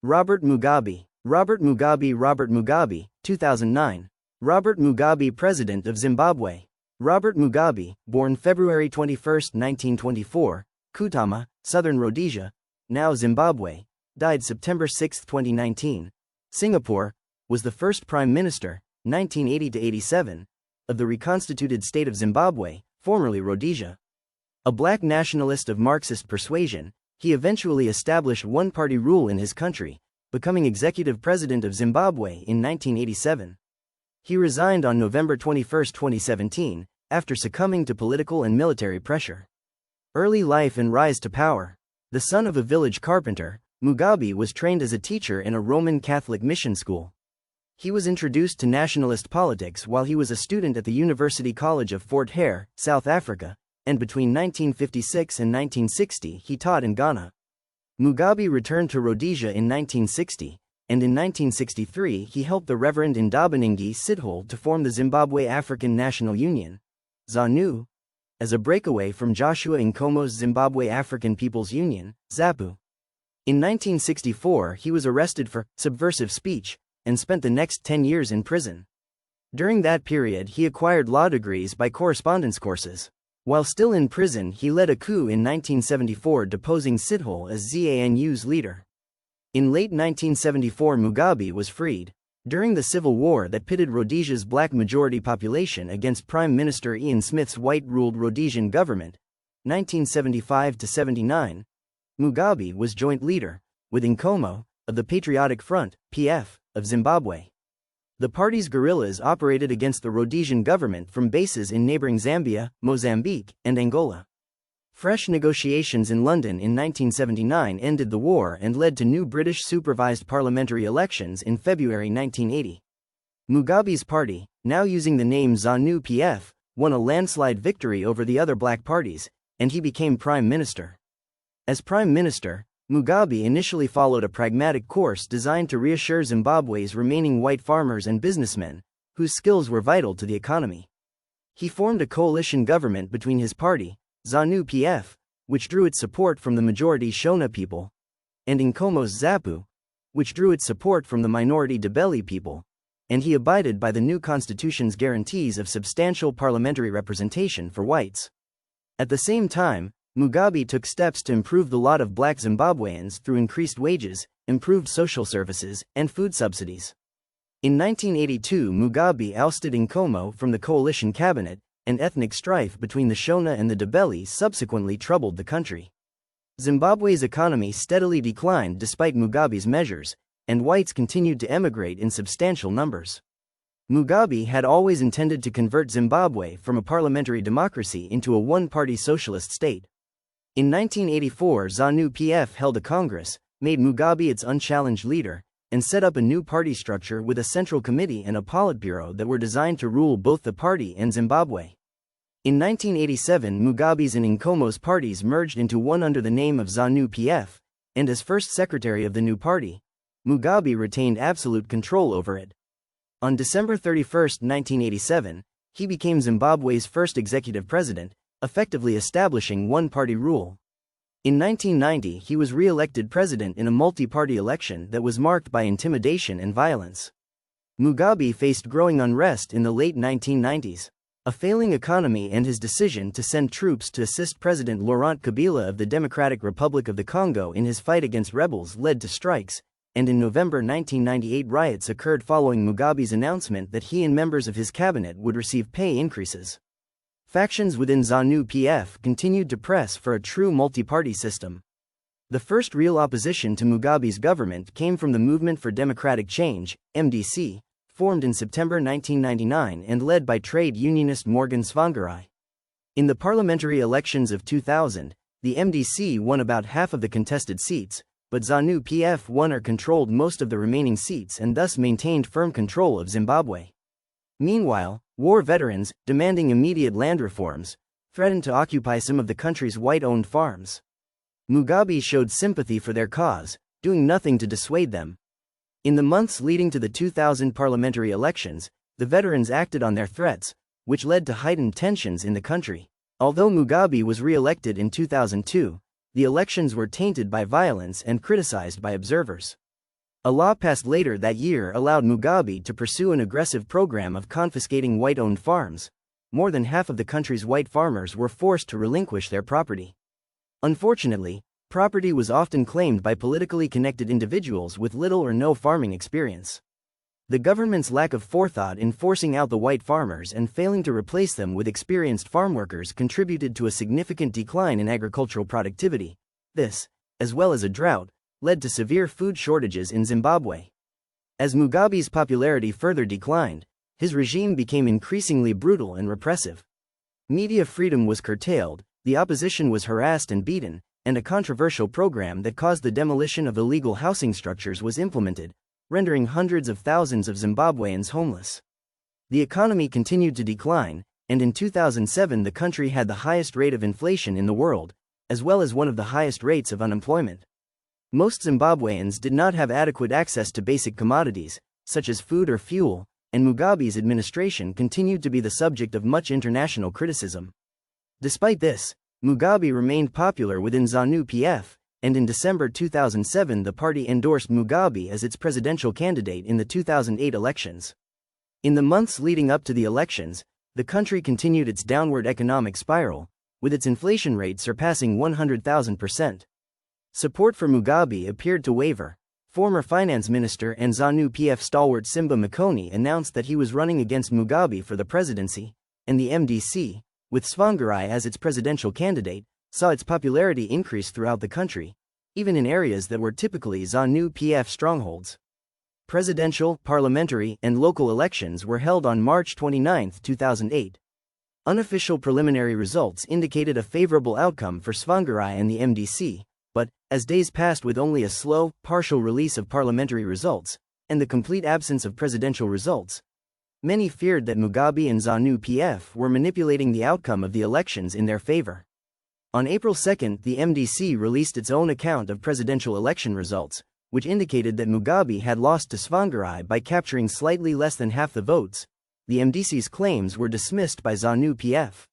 Robert Mugabe. Robert Mugabe, 2009. Robert Mugabe, President of Zimbabwe. Robert Mugabe, born February 21, 1924, Kutama, Southern Rhodesia, now Zimbabwe, died September 6, 2019, Singapore, was the first Prime Minister, 1980–87, of the reconstituted state of Zimbabwe, formerly Rhodesia. A black nationalist of Marxist persuasion, he eventually established one-party rule in his country, becoming executive president of Zimbabwe in 1987. He resigned on November 21, 2017, after succumbing to political and military pressure. Early life and rise to power. The son of a village carpenter, Mugabe was trained as a teacher in a Roman Catholic mission school. He was introduced to nationalist politics while he was a student at the University College of Fort Hare, South Africa, and between 1956 and 1960 he taught in Ghana. Mugabe returned to Rhodesia in 1960, and in 1963 he helped the Reverend Ndabaningi Sithole to form the Zimbabwe African National Union, ZANU, as a breakaway from Joshua Nkomo's Zimbabwe African People's Union, ZAPU. In 1964 he was arrested for subversive speech, and spent the next 10 years in prison. During that period he acquired law degrees by correspondence courses. While still in prison he led a coup in 1974 deposing Sithole as ZANU's leader. In late 1974 Mugabe was freed. During the civil war that pitted Rhodesia's black majority population against Prime Minister Ian Smith's white-ruled Rhodesian government, 1975–79, Mugabe was joint leader, with Nkomo, of the Patriotic Front, PF, of Zimbabwe. The party's guerrillas operated against the Rhodesian government from bases in neighboring Zambia, Mozambique, and Angola. Fresh negotiations in London in 1979 ended the war and led to new British supervised parliamentary elections in February 1980. Mugabe's party, now using the name ZANU-PF, won a landslide victory over the other black parties, and he became prime minister. As prime minister, Mugabe initially followed a pragmatic course designed to reassure Zimbabwe's remaining white farmers and businessmen, whose skills were vital to the economy. He formed a coalition government between his party, ZANU-PF, which drew its support from the majority Shona people, and Nkomo's ZAPU, which drew its support from the minority Ndebele people, and he abided by the new constitution's guarantees of substantial parliamentary representation for whites. At the same time, Mugabe took steps to improve the lot of black Zimbabweans through increased wages, improved social services, and food subsidies. In 1982 Mugabe ousted Nkomo from the coalition cabinet, and ethnic strife between the Shona and the Ndebele subsequently troubled the country. Zimbabwe's economy steadily declined despite Mugabe's measures, and whites continued to emigrate in substantial numbers. Mugabe had always intended to convert Zimbabwe from a parliamentary democracy into a one-party socialist state. In 1984 ZANU-PF held a congress, made Mugabe its unchallenged leader, and set up a new party structure with a central committee and a politburo that were designed to rule both the party and Zimbabwe. In 1987 Mugabe's and Nkomo's parties merged into one under the name of ZANU-PF, and as first secretary of the new party, Mugabe retained absolute control over it. On December 31, 1987, he became Zimbabwe's first executive president, effectively establishing one-party rule. In 1990 he was re-elected president in a multi-party election that was marked by intimidation and violence. Mugabe faced growing unrest in the late 1990s. A failing economy and his decision to send troops to assist President Laurent Kabila of the Democratic Republic of the Congo in his fight against rebels led to strikes, and in November 1998 riots occurred following Mugabe's announcement that he and members of his cabinet would receive pay increases. Factions within ZANU-PF continued to press for a true multi-party system. The first real opposition to Mugabe's government came from the Movement for Democratic Change, MDC, formed in September 1999 and led by trade unionist Morgan Tsvangirai. In the parliamentary elections of 2000, the MDC won about half of the contested seats, but ZANU-PF won or controlled most of the remaining seats and thus maintained firm control of Zimbabwe. Meanwhile, war veterans, demanding immediate land reforms, threatened to occupy some of the country's white-owned farms. Mugabe showed sympathy for their cause, doing nothing to dissuade them. In the months leading to the 2000 parliamentary elections, the veterans acted on their threats, which led to heightened tensions in the country. Although Mugabe was re-elected in 2002, the elections were tainted by violence and criticized by observers. A law passed later that year allowed Mugabe to pursue an aggressive program of confiscating white-owned farms. More than half of the country's white farmers were forced to relinquish their property. Unfortunately, property was often claimed by politically connected individuals with little or no farming experience. The government's lack of forethought in forcing out the white farmers and failing to replace them with experienced farm workers contributed to a significant decline in agricultural productivity. This, as well as a drought, led to severe food shortages in Zimbabwe. As Mugabe's popularity further declined, his regime became increasingly brutal and repressive. Media freedom was curtailed, the opposition was harassed and beaten, and a controversial program that caused the demolition of illegal housing structures was implemented, rendering hundreds of thousands of Zimbabweans homeless. The economy continued to decline, and in 2007 the country had the highest rate of inflation in the world, as well as one of the highest rates of unemployment. Most Zimbabweans did not have adequate access to basic commodities, such as food or fuel, and Mugabe's administration continued to be the subject of much international criticism. Despite this, Mugabe remained popular within ZANU-PF, and in December 2007 the party endorsed Mugabe as its presidential candidate in the 2008 elections. In the months leading up to the elections, the country continued its downward economic spiral, with its inflation rate surpassing 100,000%. Support for Mugabe appeared to waver. Former finance minister and ZANU-PF stalwart Simba Makoni announced that he was running against Mugabe for the presidency, and the MDC, with Tsvangirai as its presidential candidate, saw its popularity increase throughout the country, even in areas that were typically ZANU-PF strongholds. Presidential, parliamentary, and local elections were held on March 29, 2008. Unofficial preliminary results indicated a favorable outcome for Tsvangirai and the MDC, but, as days passed with only a slow, partial release of parliamentary results, and the complete absence of presidential results, many feared that Mugabe and ZANU-PF were manipulating the outcome of the elections in their favor. On April 2, the MDC released its own account of presidential election results, which indicated that Mugabe had lost to Tsvangirai by capturing slightly less than half the votes. The MDC's claims were dismissed by ZANU-PF.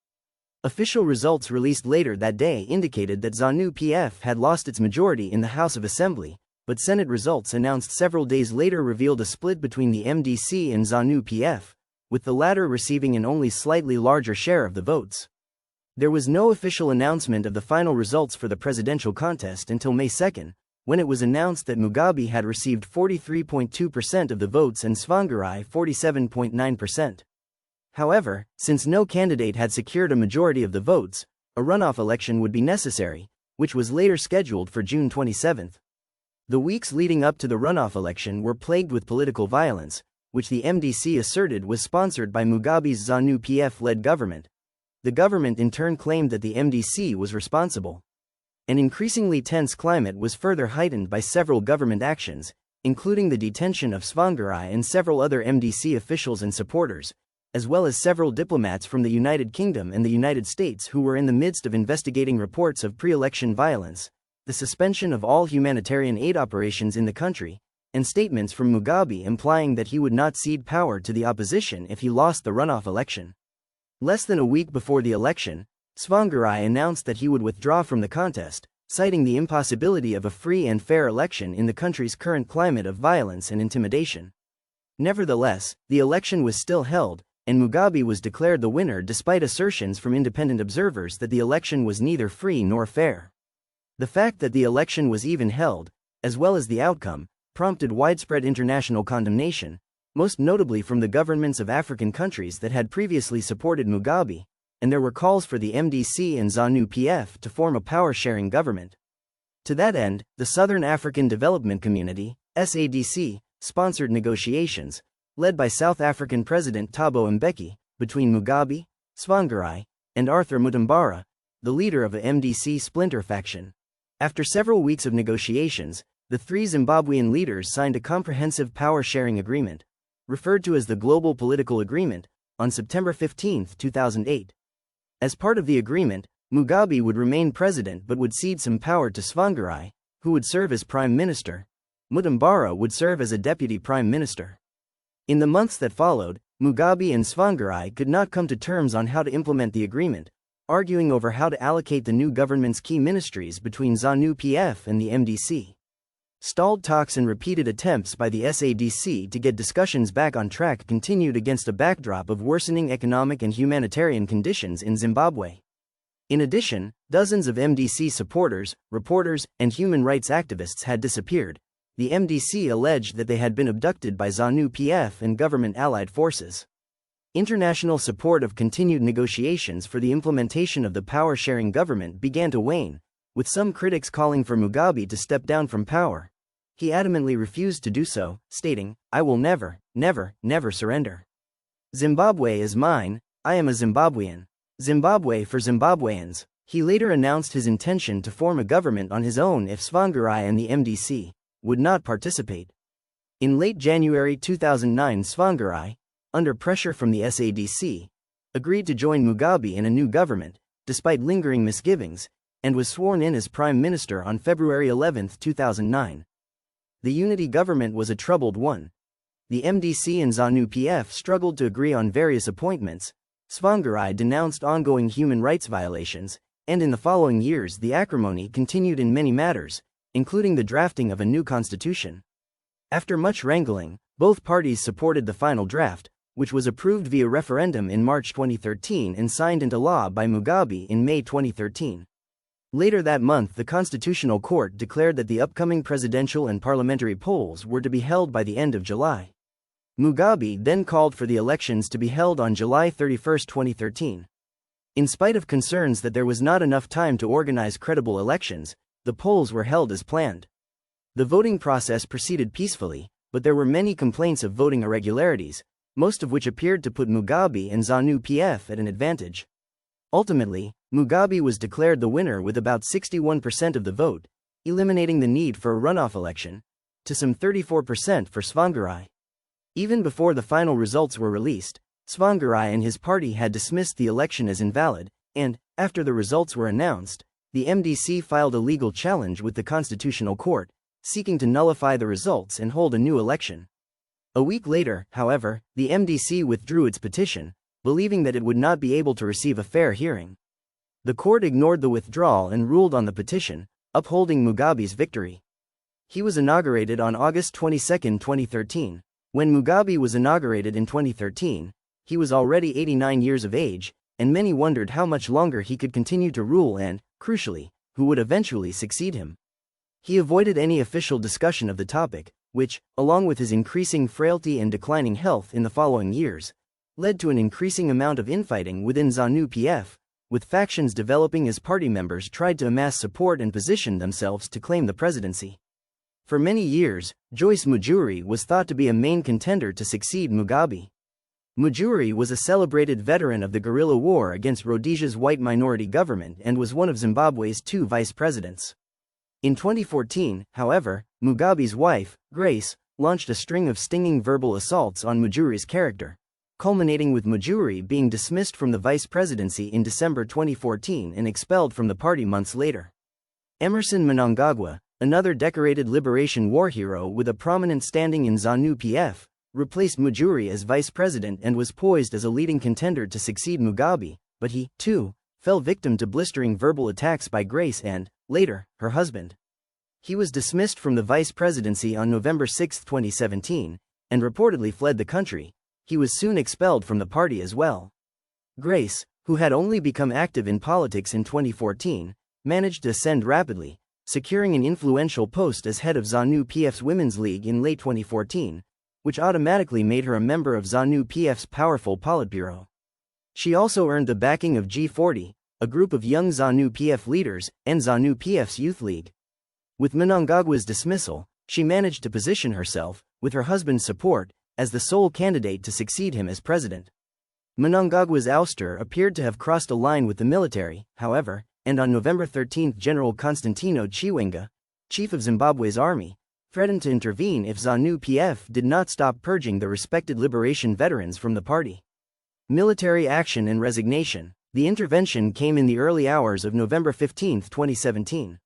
Official results released later that day indicated that ZANU-PF had lost its majority in the House of Assembly, but Senate results announced several days later revealed a split between the MDC and ZANU-PF, with the latter receiving an only slightly larger share of the votes. There was no official announcement of the final results for the presidential contest until May 2, when it was announced that Mugabe had received 43.2% of the votes and Tsvangirai 47.9%. However, since no candidate had secured a majority of the votes, a runoff election would be necessary, which was later scheduled for June 27. The weeks leading up to the runoff election were plagued with political violence, which the MDC asserted was sponsored by Mugabe's ZANU-PF-led government. The government in turn claimed that the MDC was responsible. An increasingly tense climate was further heightened by several government actions, including the detention of Tsvangirai and several other MDC officials and supporters, as well as several diplomats from the United Kingdom and the United States who were in the midst of investigating reports of pre-election violence, the suspension of all humanitarian aid operations in the country, and statements from Mugabe implying that he would not cede power to the opposition if he lost the runoff election. Less than a week before the election, Tsvangirai announced that he would withdraw from the contest, citing the impossibility of a free and fair election in the country's current climate of violence and intimidation. Nevertheless, the election was still held, and Mugabe was declared the winner despite assertions from independent observers that the election was neither free nor fair. The fact that the election was even held, as well as the outcome, prompted widespread international condemnation, most notably from the governments of African countries that had previously supported Mugabe, and there were calls for the MDC and ZANU-PF to form a power-sharing government. To that end, the Southern African Development Community, SADC, sponsored negotiations, led by South African President Thabo Mbeki, between Mugabe, Tsvangirai, and Arthur Mutambara, the leader of a MDC splinter faction. After several weeks of negotiations, the three Zimbabwean leaders signed a comprehensive power-sharing agreement, referred to as the Global Political Agreement, on September 15, 2008. As part of the agreement, Mugabe would remain president but would cede some power to Tsvangirai, who would serve as prime minister. Mutambara would serve as a deputy prime minister. In the months that followed, Mugabe and Tsvangirai could not come to terms on how to implement the agreement, arguing over how to allocate the new government's key ministries between ZANU-PF and the MDC. Stalled talks and repeated attempts by the SADC to get discussions back on track continued against a backdrop of worsening economic and humanitarian conditions in Zimbabwe. In addition, dozens of MDC supporters, reporters, and human rights activists had disappeared. The MDC alleged that they had been abducted by ZANU-PF and government-allied forces. International support of continued negotiations for the implementation of the power-sharing government began to wane, with some critics calling for Mugabe to step down from power. He adamantly refused to do so, stating, "I will never, never, never surrender. Zimbabwe is mine, I am a Zimbabwean. Zimbabwe for Zimbabweans." He later announced his intention to form a government on his own if Tsvangirai and the MDC would not participate. In late January 2009, Tsvangirai, under pressure from the SADC, agreed to join Mugabe in a new government, despite lingering misgivings, and was sworn in as Prime Minister on February 11, 2009. The unity government was a troubled one. The MDC and ZANU-PF struggled to agree on various appointments. Tsvangirai denounced ongoing human rights violations, and in the following years the acrimony continued in many matters, including the drafting of a new constitution. After much wrangling, both parties supported the final draft, which was approved via referendum in March 2013 and signed into law by Mugabe in May 2013. Later that month, the Constitutional Court declared that the upcoming presidential and parliamentary polls were to be held by the end of July. Mugabe then called for the elections to be held on July 31, 2013. In spite of concerns that there was not enough time to organize credible elections, the polls were held as planned. The voting process proceeded peacefully, but there were many complaints of voting irregularities, most of which appeared to put Mugabe and ZANU-PF at an advantage. Ultimately, Mugabe was declared the winner with about 61% of the vote, eliminating the need for a runoff election, to some 34% for Tsvangirai. Even before the final results were released, Tsvangirai and his party had dismissed the election as invalid, and, after the results were announced, the MDC filed a legal challenge with the Constitutional Court, seeking to nullify the results and hold a new election. A week later, however, the MDC withdrew its petition, believing that it would not be able to receive a fair hearing. The court ignored the withdrawal and ruled on the petition, upholding Mugabe's victory. He was inaugurated on August 22, 2013. When Mugabe was inaugurated in 2013, he was already 89 years of age, and many wondered how much longer he could continue to rule and, crucially, who would eventually succeed him. He avoided any official discussion of the topic, which, along with his increasing frailty and declining health in the following years, led to an increasing amount of infighting within ZANU-PF, with factions developing as party members tried to amass support and position themselves to claim the presidency. For many years, Joyce Mujuri was thought to be a main contender to succeed Mugabe. Mujuri was a celebrated veteran of the guerrilla war against Rhodesia's white minority government and was one of Zimbabwe's 2 vice presidents. In 2014, however, Mugabe's wife, Grace, launched a string of stinging verbal assaults on Mujuri's character, culminating with Mujuri being dismissed from the vice presidency in December 2014 and expelled from the party months later. Emmerson Mnangagwa, another decorated liberation war hero with a prominent standing in ZANU-PF, replaced Mujuri as vice president and was poised as a leading contender to succeed Mugabe, but he, too, fell victim to blistering verbal attacks by Grace and, later, her husband. He was dismissed from the vice presidency on November 6, 2017, and reportedly fled the country. He was soon expelled from the party as well. Grace, who had only become active in politics in 2014, managed to ascend rapidly, securing an influential post as head of ZANU-PF's Women's League in late 2014, which automatically made her a member of ZANU-PF's powerful Politburo. She also earned the backing of G40, a group of young ZANU-PF leaders, and ZANU-PF's Youth League. With Mnangagwa's dismissal, she managed to position herself, with her husband's support, as the sole candidate to succeed him as president. Mnangagwa's ouster appeared to have crossed a line with the military, however, and on November 13 General Constantino Chiwenga, chief of Zimbabwe's army, threatened to intervene if ZANU-PF did not stop purging the respected liberation veterans from the party. Military action and resignation. The intervention came in the early hours of November 15, 2017.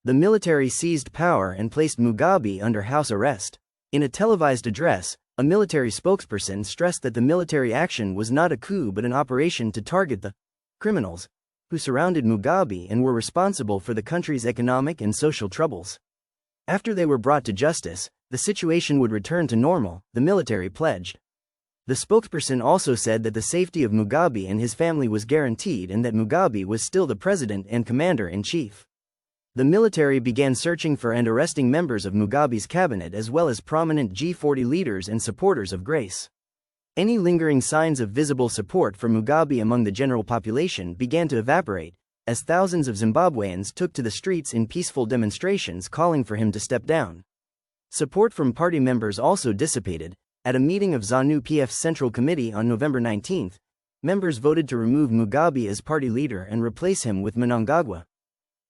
The military seized power and placed Mugabe under house arrest. In a televised address, a military spokesperson stressed that the military action was not a coup but an operation to target the criminals who surrounded Mugabe and were responsible for the country's economic and social troubles. After they were brought to justice, the situation would return to normal, the military pledged. The spokesperson also said that the safety of Mugabe and his family was guaranteed and that Mugabe was still the president and commander-in-chief. The military began searching for and arresting members of Mugabe's cabinet as well as prominent G40 leaders and supporters of Grace. Any lingering signs of visible support for Mugabe among the general population began to evaporate, as thousands of Zimbabweans took to the streets in peaceful demonstrations calling for him to step down. Support from party members also dissipated. At a meeting of ZANU-PF's Central Committee on November 19, members voted to remove Mugabe as party leader and replace him with Mnangagwa.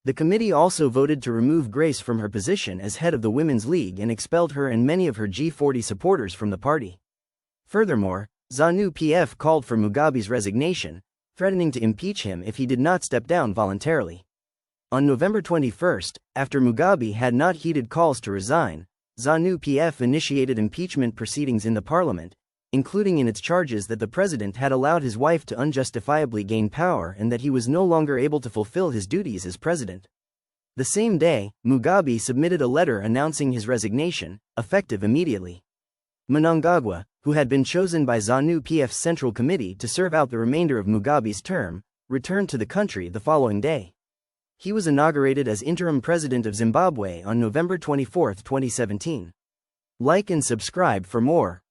The committee also voted to remove Grace from her position as head of the Women's League and expelled her and many of her G40 supporters from the party. Furthermore, ZANU-PF called for Mugabe's resignation, threatening to impeach him if he did not step down voluntarily. On November 21, after Mugabe had not heeded calls to resign, ZANU-PF initiated impeachment proceedings in the parliament, including in its charges that the president had allowed his wife to unjustifiably gain power and that he was no longer able to fulfill his duties as president. The same day, Mugabe submitted a letter announcing his resignation, effective immediately. Mnangagwa, who had been chosen by ZANU-PF's Central Committee to serve out the remainder of Mugabe's term, returned to the country the following day. He was inaugurated as interim president of Zimbabwe on November 24, 2017. Like and subscribe for more.